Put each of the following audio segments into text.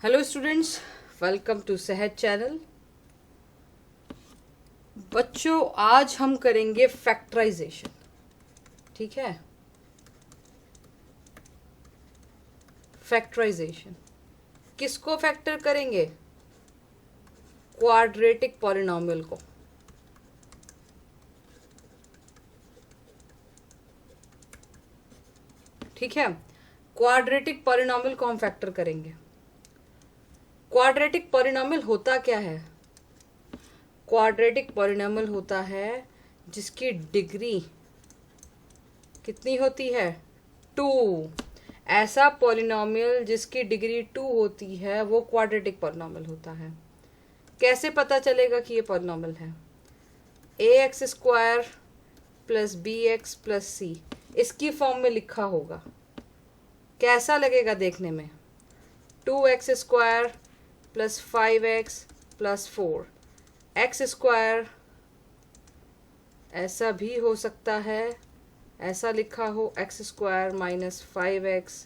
Hello students, welcome to सहज channel. बच्चों, आज हम करेंगे फैक्टराइजेशन। ठीक है, फैक्टराइजेशन किसको फैक्टर करेंगे? क्वाड्रेटिक पॉलिनोमियल को। ठीक है, क्वाड्रेटिक पॉलिनोमियल को हम फैक्टर करेंगे। क्वाड्रेटिक पॉलिनोमियल होता क्या है? क्वाड्रेटिक पॉलिनोमियल होता है जिसकी डिग्री कितनी होती है? 2। ऐसा पॉलिनोमियल जिसकी डिग्री 2 होती है वो क्वाड्रेटिक पॉलिनोमियल होता है। कैसे पता चलेगा कि ये पॉलिनोमियल है? ax² plus bx plus c इसकी फॉर्म में लिखा होगा। कैसा लगेगा देखने में? 2x² plus 5x plus 4 x²। ऐसा भी हो सकता है, ऐसा लिखा हो x² माइनस 5x।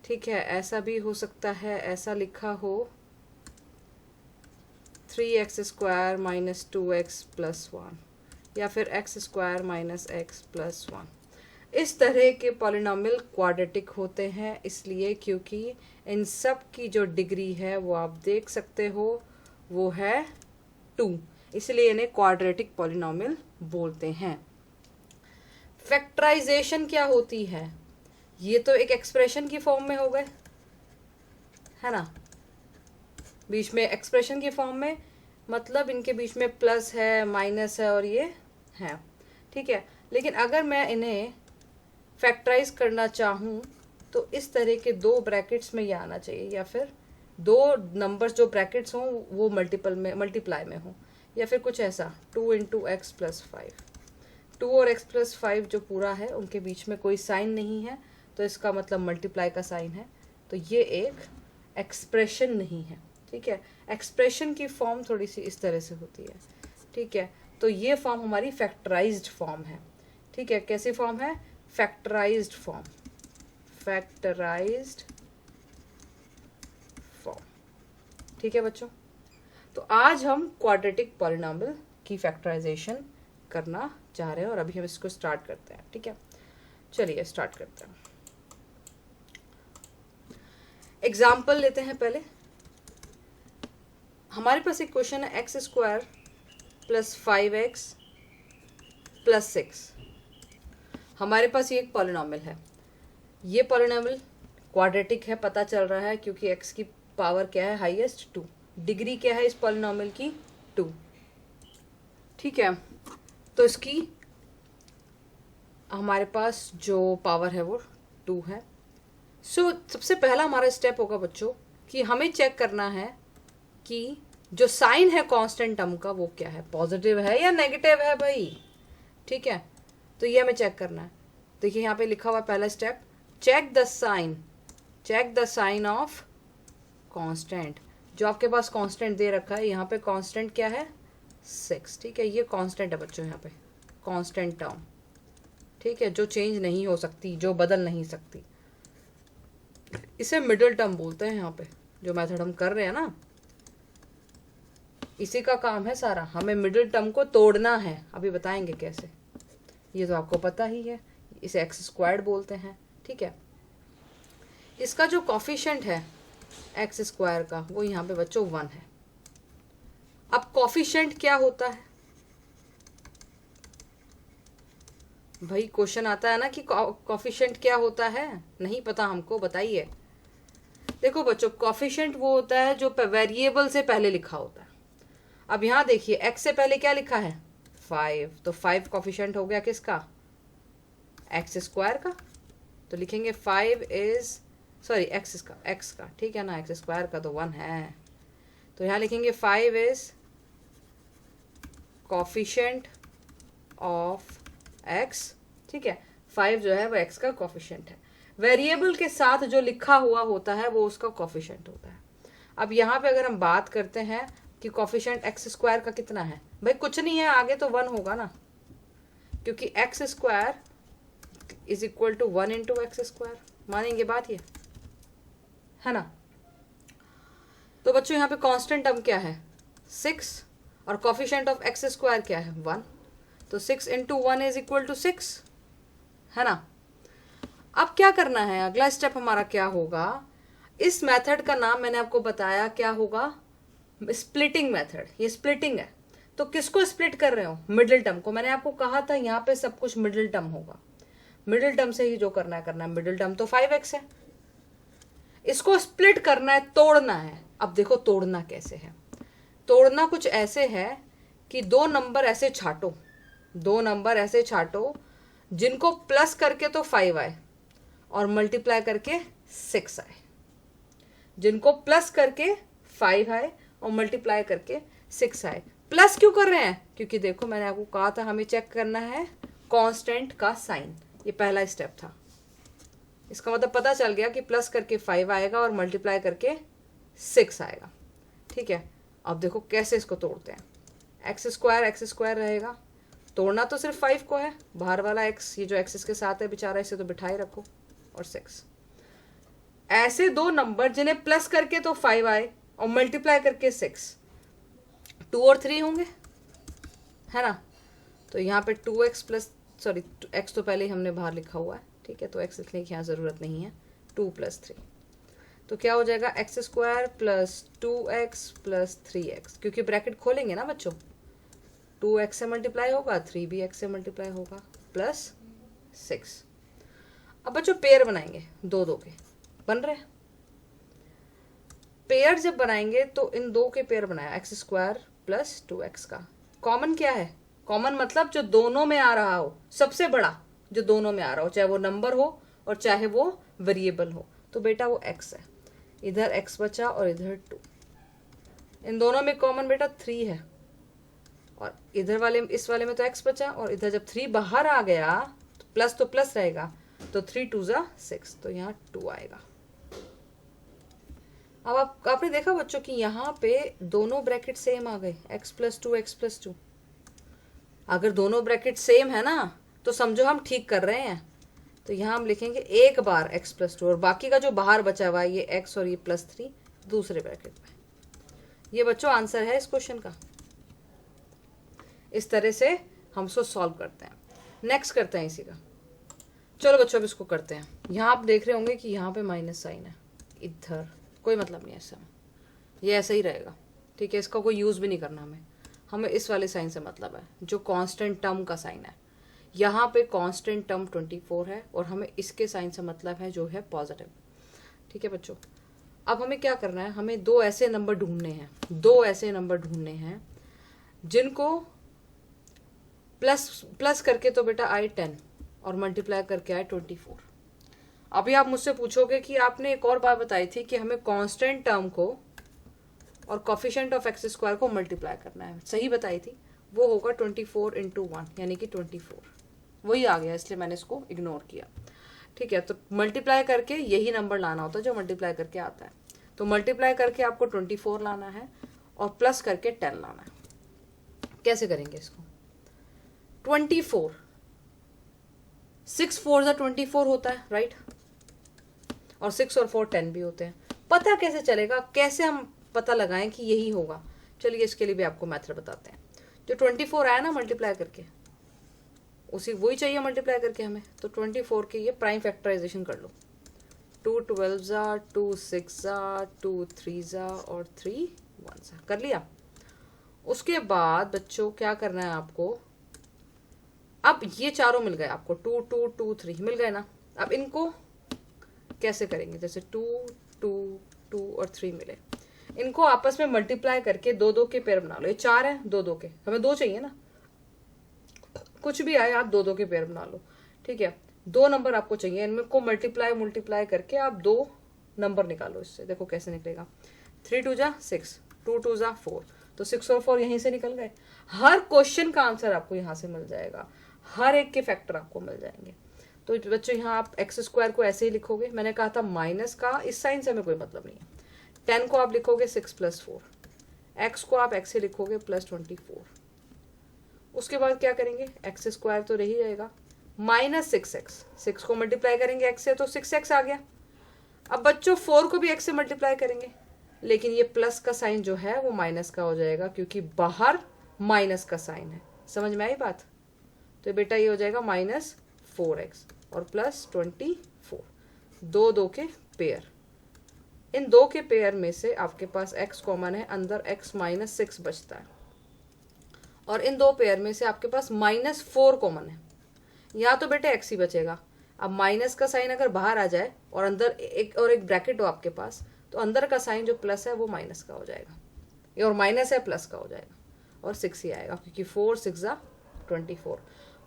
ठीक है, ऐसा भी हो सकता है, ऐसा लिखा हो 3x² माइनस 2x प्लस 1, या फिर x² माइनस x प्लस 1। इस तरह के पॉलिनोमियल क्वाड्रेटिक होते हैं, इसलिए क्योंकि इन सब की जो डिग्री है वो आप देख सकते हो वो है 2, इसलिए इन्हें क्वाड्रेटिक पॉलिनोमियल बोलते हैं। फैक्टराइजेशन क्या होती है? ये तो एक एक्सप्रेशन की फॉर्म में हो गए, है ना? बीच में एक्सप्रेशन की फॉर्म में, मतलब इनके बीच में प्लस है, माइनस है और ये है। ठीक है, लेकिन अगर मैं इन्हें फैक्टराइज करना चाहूँ तो इस तरह के दो ब्रैकेट्स में ये आना चाहिए, या फिर दो नंबर्स जो ब्रैकेट्स हों वो मल्टीप्लाई में हो, या फिर कुछ ऐसा 2 इंटू एक्स प्लस 5। 2 और x प्लस 5 जो पूरा है उनके बीच में कोई साइन नहीं है, तो इसका मतलब मल्टीप्लाई का साइन है, तो ये एक एक्सप्रेशन नहीं है। ठीक है, एक्सप्रेशन की फॉर्म थोड़ी सी इस तरह से होती है। ठीक है, तो ये फॉर्म हमारी फैक्टराइज्ड फॉर्म है। ठीक है, कैसी फॉर्म है? Factorised form, factorised form. ठीक है बच्चों, तो आज हम क्वाड्रेटिक पॉलिनोमियल की फैक्टराइजेशन करना चाह रहे हैं और अभी हम इसको स्टार्ट करते हैं। ठीक है, चलिए स्टार्ट करते हैं। एग्जाम्पल लेते हैं पहले। हमारे पास एक क्वेश्चन है x² प्लस 5x प्लस 6। हमारे पास ये एक पॉलिनोमियल है। ये पॉलिनोमियल क्वाड्रेटिक है, पता चल रहा है क्योंकि x की पावर क्या है? हाईएस्ट 2। डिग्री क्या है इस पॉलिनोमियल की? 2। ठीक है, तो इसकी हमारे पास जो पावर है वो 2 है। सबसे पहला हमारा स्टेप होगा बच्चों कि हमें चेक करना है कि जो साइन है कांस्टेंट टर्म का वो क्या है, पॉजिटिव है या नेगेटिव है भाई। ठीक है, तो ये हमें चेक करना है। देखिए यहाँ पे लिखा हुआ पहला step, check the sign of constant. जो आपके पास कांस्टेंट दे रखा है, यहाँ पे कांस्टेंट क्या है? 6। ठीक है, ये कांस्टेंट है बच्चों, यहाँ पे कांस्टेंट टर्म। ठीक है, जो चेंज नहीं हो सकती, जो बदल नहीं सकती, इसे मिडिल टर्म बोलते हैं। यहाँ पे जो मेथड हम कर रहे हैं ना, इसी का काम है सारा, हमें मिडिल टर्म को तोड़ना है। अभी बताएंगे कैसे, ये तो आपको पता ही है। इसे x² बोलते हैं। ठीक है, इसका जो कॉफिशिएंट है x² का वो यहाँ पे बच्चों 1 है। अब कॉफिशिएंट क्या होता है भाई? क्वेश्चन आता है ना कि कॉफिशिएंट क्या होता है, नहीं पता हमको, बताइए। देखो बच्चों, कॉफिशिएंट वो होता है जो वेरिएबल से पहले लिखा होता है। अब यहाँ देखिए, x से पहले क्या लिखा है? 5, तो 5 कॉफिशिएंट हो गया किसका? x² का। तो लिखेंगे 5 इज, सॉरी x का, ठीक है ना, x² का तो 1 है, तो यहाँ लिखेंगे 5 इज कॉफिशिएंट ऑफ x। ठीक है, 5 जो है वो x का कॉफिशिएंट है। वेरिएबल के साथ जो लिखा हुआ होता है वो उसका कॉफिशिएंट होता है। अब यहाँ पे अगर हम बात करते हैं कि कॉफिशिएंट x² का कितना है, भाई कुछ नहीं है, आगे तो 1 होगा ना, क्योंकि x² is equal to 1 into x²। मानेंगे बात ये, है ना? तो बच्चों यहाँ पे कांस्टेंट टर्म क्या है 6 और कोफिशिएंट ऑफ एक्स स्क्वायर क्या है 1, तो 6 इंटू 1 इज इक्वल टू 6, है ना। अब क्या करना है, अगला स्टेप हमारा क्या होगा, इस मेथड का नाम मैंने आपको बताया क्या होगा, स्प्लिटिंग मेथड। ये स्प्लिटिंग है, तो किसको स्प्लिट कर रहे हो, मिडिल टर्म को। मैंने आपको कहा था यहाँ पे सब कुछ मिडिल टर्म होगा, मिडिल टर्म से ही जो करना है। मिडिल टर्म तो 5x है, इसको स्प्लिट करना है, तोड़ना है। अब देखो तोड़ना कैसे है, तोड़ना कुछ ऐसे है कि दो नंबर ऐसे छाटो, दो नंबर ऐसे छाटो जिनको प्लस करके तो 5 आए और मल्टीप्लाई करके 6 आए, जिनको प्लस करके 5 आए और मल्टीप्लाई करके 6 आए। प्लस क्यों कर रहे हैं, क्योंकि देखो मैंने आपको कहा था हमें चेक करना है कांस्टेंट का साइन, ये पहला स्टेप था। इसका मतलब पता चल गया कि प्लस करके 5 आएगा और मल्टीप्लाई करके 6 आएगा, ठीक है। अब देखो कैसे इसको तोड़ते हैं, एक्स स्क्वायर रहेगा, तोड़ना तो सिर्फ 5 को है, बाहर वाला एक्स, ये जो एक्स इसके साथ है बेचारा, इसे तो बिठाए रखो, और 6। ऐसे दो नंबर जिन्हें प्लस करके तो 5 आए और मल्टीप्लाई करके 6, 2 और 3 होंगे, है ना। तो यहाँ पे 2x प्लस, सॉरी x तो पहले ही हमने बाहर लिखा हुआ है, ठीक है, तो x लिखने की यहाँ ज़रूरत नहीं है। 2 + 3 तो क्या हो जाएगा, x² + 2x + 3x, क्योंकि ब्रैकेट खोलेंगे ना बच्चों, 2x से मल्टीप्लाई होगा, 3 भी x से मल्टीप्लाई होगा, प्लस 6। अब बच्चों पेयर बनाएंगे, दो दो के बन रहे हैं। पेयर जब बनाएंगे तो इन दो के पेयर बनाया, x² + 2x का। कॉमन क्या है, कॉमन मतलब जो दोनों में आ रहा हो, सबसे बड़ा जो दोनों में आ रहा हो, चाहे वो नंबर हो और चाहे वो वेरिएबल हो, तो बेटा वो x है। इधर x बचा और इधर 2, इन दोनों में कॉमन बेटा 3 है, और इधर वाले, इस वाले में तो x बचा, और इधर जब 3 बाहर आ गया तो प्लस रहेगा, तो 3 × 2 = 6, तो यहाँ 2 आएगा। अब आपने देखा बच्चों कि यहाँ पे दोनों ब्रैकेट सेम आ गए, x + 2 x + 2। अगर दोनों ब्रैकेट सेम है ना तो समझो हम ठीक कर रहे हैं। तो यहाँ हम लिखेंगे एक बार x + 2 और बाकी का जो बाहर बचा हुआ है ये x और ये +3 दूसरे ब्रैकेट में। ये बच्चों आंसर है इस क्वेश्चन का। इस तरह से हम इसको सॉल्व करते हैं। नेक्स्ट करते हैं इसी का। चलो बच्चों अब इसको करते हैं। यहाँ आप देख रहे होंगे कि यहाँ पे माइनस साइन है, इधर कोई मतलब नहीं है इससे, ये ऐसे ही रहेगा, ठीक है। इसका कोई यूज़ भी नहीं करना हमें इस वाले साइन से मतलब है जो कांस्टेंट टर्म का साइन है। यहाँ पे कांस्टेंट टर्म 24 है और हमें इसके साइन से मतलब है जो है पॉजिटिव, ठीक है बच्चों। अब हमें क्या करना है, हमें दो ऐसे नंबर ढूंढने हैं जिनको प्लस करके तो बेटा आए 10 और मल्टीप्लाई करके आए 24। अभी आप मुझसे पूछोगे कि आपने एक और बात बताई थी कि हमें कांस्टेंट टर्म को और कोफिशिएंट ऑफ x² को मल्टीप्लाई करना है, सही बताई थी। वो होगा 24 × 1 यानी कि 24, वही आ गया, इसलिए मैंने इसको इग्नोर किया, ठीक है। तो मल्टीप्लाई करके यही नंबर लाना होता है जो मल्टीप्लाई करके आता है। तो मल्टीप्लाई करके आपको 24 लाना है और प्लस करके 10 लाना है। कैसे करेंगे इसको, 24 6 × 4 = 24 होता है, राइट, और 6 और 4 10 भी होते हैं। पता कैसे चलेगा, कैसे हम पता लगाएं कि यही होगा। चलिए इसके लिए भी आपको मेथड बताते हैं। जो 24 आया ना मल्टीप्लाई करके, उसी वही चाहिए मल्टीप्लाई करके हमें। तो 24 के ये प्राइम फैक्टराइजेशन कर लो, 2 12 2 6 2 3 और 3 1 कर लिया। उसके बाद बच्चों क्या करना है आपको, अब ये चारों मिल गए आपको, 2 2 2 3 मिल गए ना। अब इनको कैसे करेंगे, जैसे 2 2 2 और 3 मिले, इनको आपस में मल्टीप्लाई करके दो दो के पेयर बना लो। ये 4 है, दो दो के, हमें 2 चाहिए ना, कुछ भी आए आप दो दो के पेयर बना लो, ठीक है। 2 नंबर आपको चाहिए, इनमें को मल्टीप्लाई करके आप 2 नंबर निकालो। इससे देखो कैसे निकलेगा, 3 2 = 6, 2 2 = 4, तो 6 और 4 यहीं से निकल गए। हर क्वेश्चन का आंसर आपको यहाँ से मिल जाएगा, हर एक के फैक्टर आपको मिल जाएंगे। तो बच्चों यहाँ आप x² को ऐसे ही लिखोगे, मैंने कहा था माइनस का इस साइन से हमें कोई मतलब नहीं है। 10 को आप लिखोगे 6 + 4, x को आप x से लिखोगे +24। उसके बाद क्या करेंगे, x² तो रही रहेगा, -6x, 6 को मल्टीप्लाई करेंगे x से तो 6x आ गया। अब बच्चों 4 को भी x से मल्टीप्लाई करेंगे लेकिन ये प्लस का साइन जो है वो माइनस का हो जाएगा क्योंकि बाहर माइनस का साइन है। समझ में आई बात? तो बेटा ये हो जाएगा -4x और +24, दो दो के पेयर। इन दो के पेयर में से आपके पास x कॉमन है, अंदर x -6 बचता है, और इन दो पेयर में से आपके पास -4 कॉमन है। यहाँ तो बेटे x ही बचेगा। अब माइनस का साइन अगर बाहर आ जाए और अंदर एक ब्रैकेट हो आपके पास, तो अंदर का साइन जो प्लस है वो माइनस का हो जाएगा, ये और माइनस है प्लस का हो जाएगा, और 6 ही आएगा क्योंकि 4 6 24।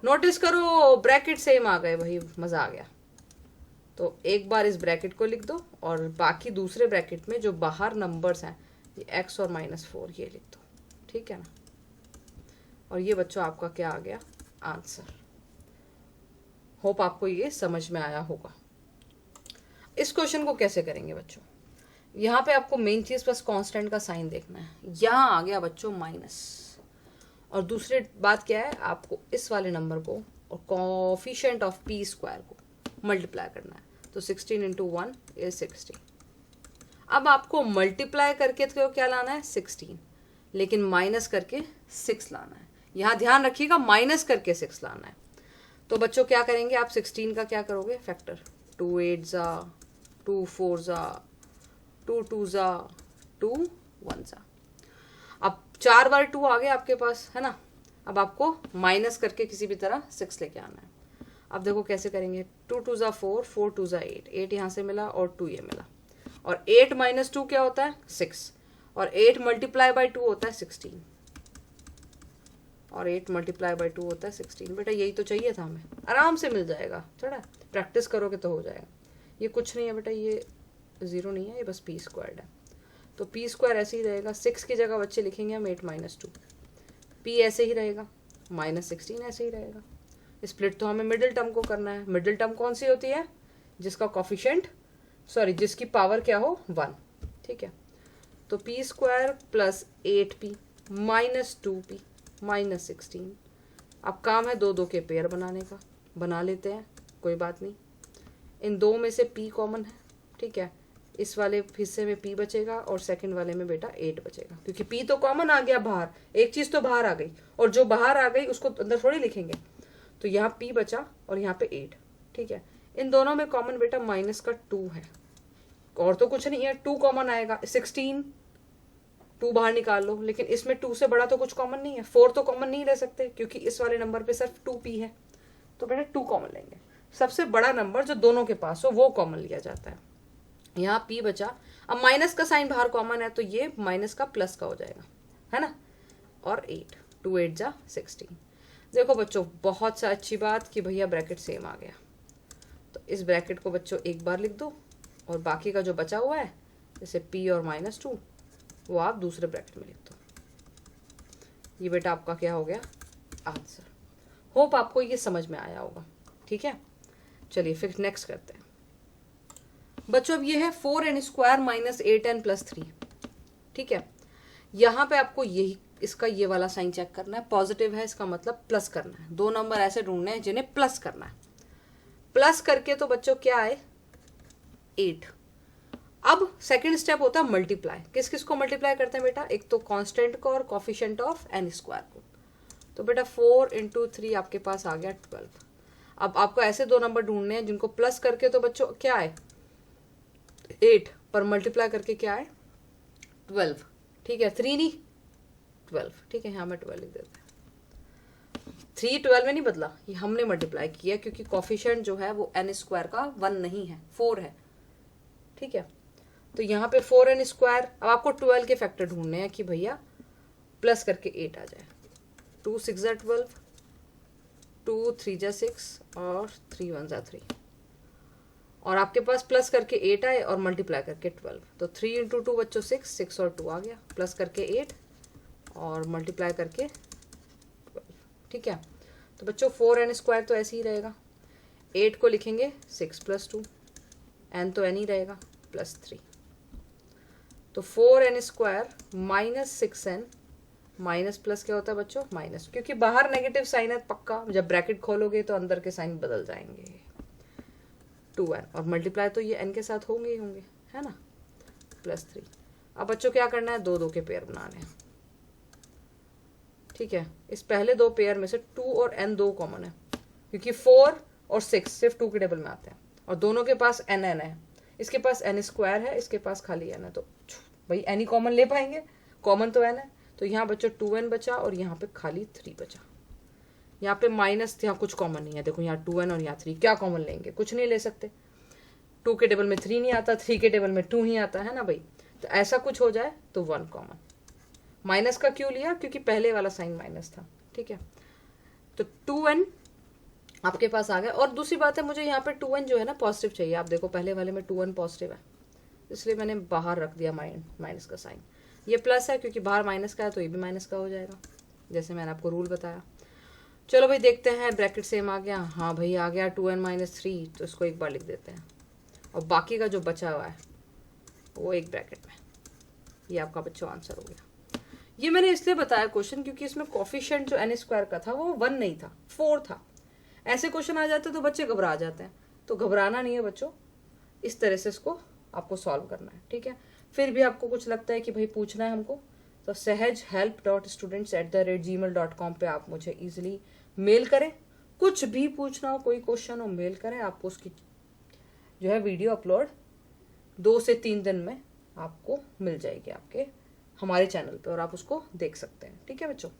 नोटिस करो ब्रैकेट सेम आ गए, वही मजा आ गया। तो एक बार इस ब्रैकेट को लिख दो और बाकी दूसरे ब्रैकेट में जो बाहर नंबर्स हैं ये x और -4 ये लिख दो, ठीक है ना। और ये बच्चों आपका क्या आ गया? आंसर। होप आपको ये समझ में आया होगा। इस क्वेश्चन को कैसे करेंगे बच्चों? यहाँ पे आपको मेन चीज बस कांस्टेंट का साइन देखना है। यहाँ आ गया बच्चों माइनस, और दूसरी बात क्या है, आपको इस वाले नंबर को और कोएफिशिएंट ऑफ p स्क्वायर को मल्टीप्लाई करना है। तो 16 × 1 is 16। अब आपको मल्टीप्लाई करके तो क्या लाना है? 16, लेकिन माइनस करके 6 लाना है। यहाँ ध्यान रखिएगा, माइनस करके 6 लाना है। तो बच्चों क्या करेंगे आप? 16 का क्या करोगे? फैक्टर। 2 8 जा, 2 4 जा, 2 2 जा, 2 1 जा। अब 4 बार 2 आ गए आपके पास, है ना। अब आपको माइनस करके किसी भी तरह 6 लेके आना है। अब देखो कैसे करेंगे। 2 2 जा 4, 4 2 जा 8, 8 यहाँ से मिला और 2 ये मिला, और 8 - 2 क्या होता है? 6, और 8 × 2 होता है 16, और 8 × 2 होता है 16। बेटा यही तो चाहिए था हमें, आराम से मिल जाएगा, थोड़ा प्रैक्टिस करोगे तो हो जाएगा। ये कुछ नहीं है बेटा, ये 0 नहीं है, ये बस p स्क्वायर्ड है। तो p स्क्वायर ऐसे ही रहेगा। 6 की जगह बच्चे लिखेंगे हम 8 - 2, p ऐसे ही रहेगा, -16 ऐसे ही रहेगा। स्प्लिट तो हमें मिडिल टर्म को करना है। मिडिल टर्म कौन सी होती है? जिसका कोफिशिएंट जिसकी पावर क्या हो? 1, ठीक है। तो p square plus 8p -2p -16। अब काम है दो दो के पेयर बनाने का, बना लेते हैं, कोई बात नहीं। इन दो में से p कॉमन है, ठीक है। इस वाले हिस्से में p बचेगा और सेकंड वाले में बेटा 8 बचेगा, क्योंकि p तो कॉमन आ गया बाहर, एक चीज तो बाहर आ गई, और जो बाहर आ गई उसको अंदर थोड़ी लिखेंगे। तो यहाँ p बचा और यहाँ पे 8, ठीक है। इन दोनों में कॉमन बेटा -2 है, और तो कुछ नहीं है। 2 कॉमन आएगा, 16 2 बाहर निकाल लो, लेकिन इसमें 2 से बड़ा तो कुछ कॉमन नहीं है। 4 तो कॉमन नहीं ले सकते क्योंकि इस वाले नंबर पे सिर्फ 2p है, तो बेटा 2 कॉमन लेंगे। सबसे बड़ा नंबर जो दोनों के पास हो वो कॉमन लिया जाता है। यहाँ p बचा। अब माइनस का साइन बाहर कॉमन है, तो ये माइनस का प्लस का हो जाएगा, है ना। और 8, 2 8 जा 16। देखो बच्चों, बहुत सा अच्छी बात कि भैया ब्रैकेट सेम आ गया। तो इस ब्रैकेट को बच्चों एक बार लिख दो, और बाकी का जो बचा हुआ है जैसे p और -2 वो आप दूसरे ब्रैकेट में लिख दो। ये बेटा आपका क्या हो गया? आंसर। होप आपको ये समझ में आया होगा, ठीक है। चलिए फिर नेक्स्ट करते हैं बच्चों। अब ये है 4n² - 8n + 3, ठीक है। यहाँ पे आपको यही इसका ये वाला साइन चेक करना है। पॉजिटिव है, इसका मतलब प्लस करना है। दो नंबर ऐसे ढूंढने हैं जिन्हें प्लस करना है। प्लस करके तो बच्चों क्या आए? 8। अब सेकंड स्टेप होता है मल्टीप्लाई। किस किस को मल्टीप्लाई करते हैं बेटा? एक तो कांस्टेंट को और कोफिशिएंट ऑफ n² को। तो बेटा 4 × 3 आपके पास आ गया 12। अब आपको ऐसे दो नंबर ढूंढने हैं जिनको प्लस करके तो बच्चों क्या आए? 8, पर मल्टीप्लाई करके क्या आए? 12, ठीक है। 3 नहीं 12, ठीक है। यहाँ मैं 12 लिख देता है। 3 12 में नहीं बदला, ये हमने मल्टीप्लाई किया क्योंकि कोफिशिएंट जो है वो n² का 1 नहीं है, 4 है, ठीक है। तो यहाँ पे 4n²। अब आपको 12 के फैक्टर ढूंढने हैं कि भैया प्लस करके 8 आ जाए। 2 6 जा 12, 2 3 जा 6 और 3 1 जा 3। और आपके पास प्लस करके 8 आए और मल्टीप्लाई करके 12। तो 3 × 2 बच्चों 6, 6 और 2 आ गया, प्लस करके 8 और मल्टीप्लाई करके 12, ठीक है। तो बच्चों 4n² तो ऐसे ही रहेगा। 8 को लिखेंगे 6 + 2, n तो n ही रहेगा, +3। तो 4n² - 6n माइनस प्लस क्या होता है बच्चों? माइनस, क्योंकि बाहर नेगेटिव साइन है पक्का, जब ब्रैकेट खोलोगे तो अंदर के साइन बदल जाएंगे। 2n और मल्टीप्लाई तो ये n के साथ होंगे ही होंगे, है ना, +3। अब बच्चों क्या करना है, दो दो के पेयर बनाने हैं, ठीक है। इस पहले दो पेयर में से 2 और n दो कॉमन है, क्योंकि 4 और 6 सिर्फ 2 के टेबल में आते हैं, और दोनों के पास n है। इसके पास n स्क्वायर है, इसके पास खाली n है, तो भाई n ही कॉमन ले पाएंगे, कॉमन तो n है। तो यहाँ बच्चों 2n बचा और यहाँ पे खाली 3 बचा। यहाँ पे माइनस, यहाँ कुछ कॉमन नहीं है, देखो यहाँ 2n और यहाँ 3, क्या कॉमन लेंगे, कुछ नहीं ले सकते। 2 के टेबल में 3 नहीं आता, 3 के टेबल में 2 ही आता है ना भाई। तो ऐसा कुछ हो जाए तो 1 कॉमन। माइनस का क्यों लिया, क्योंकि पहले वाला साइन माइनस था, ठीक है। तो 2n आपके पास आ गया। और दूसरी बात है, मुझे यहाँ पे 2n जो है ना पॉजिटिव चाहिए। आप देखो पहले वाले में 2n पॉजिटिव है, इसलिए मैंने बाहर रख दिया माइनस का साइन। ये प्लस है क्योंकि बाहर माइनस का है, तो ये भी माइनस का हो जाएगा, जैसे मैंने आपको रूल बताया। चलो भाई देखते हैं, ब्रैकेट सेम आ गया, हाँ भाई आ गया 2n - 3, तो इसको एक बार लिख देते हैं, और बाकी का जो बचा हुआ है वो एक ब्रैकेट में। ये आपका बच्चों आंसर हो गया। ये मैंने इसलिए बताया क्वेश्चन, क्योंकि इसमें कोफिशिएंट जो n स्क्वायर का था वो 1 नहीं था, 4 था। ऐसे क्वेश्चन आ जाते तो बच्चे घबरा जाते हैं, तो घबराना नहीं है बच्चों, इस तरह से इसको आपको सॉल्व करना है, ठीक है। फिर भी आपको कुछ लगता है कि भाई पूछना है हमको, तो sehajhelp.students@gmail.com पे आप मुझे इजीली मेल करें। कुछ भी पूछना हो, कोई क्वेश्चन हो, मेल करें, आपको उसकी जो है वीडियो अपलोड 2 से 3 दिन में आपको मिल जाएगी आपके हमारे चैनल पे, और आप उसको देख सकते हैं, ठीक है बच्चों।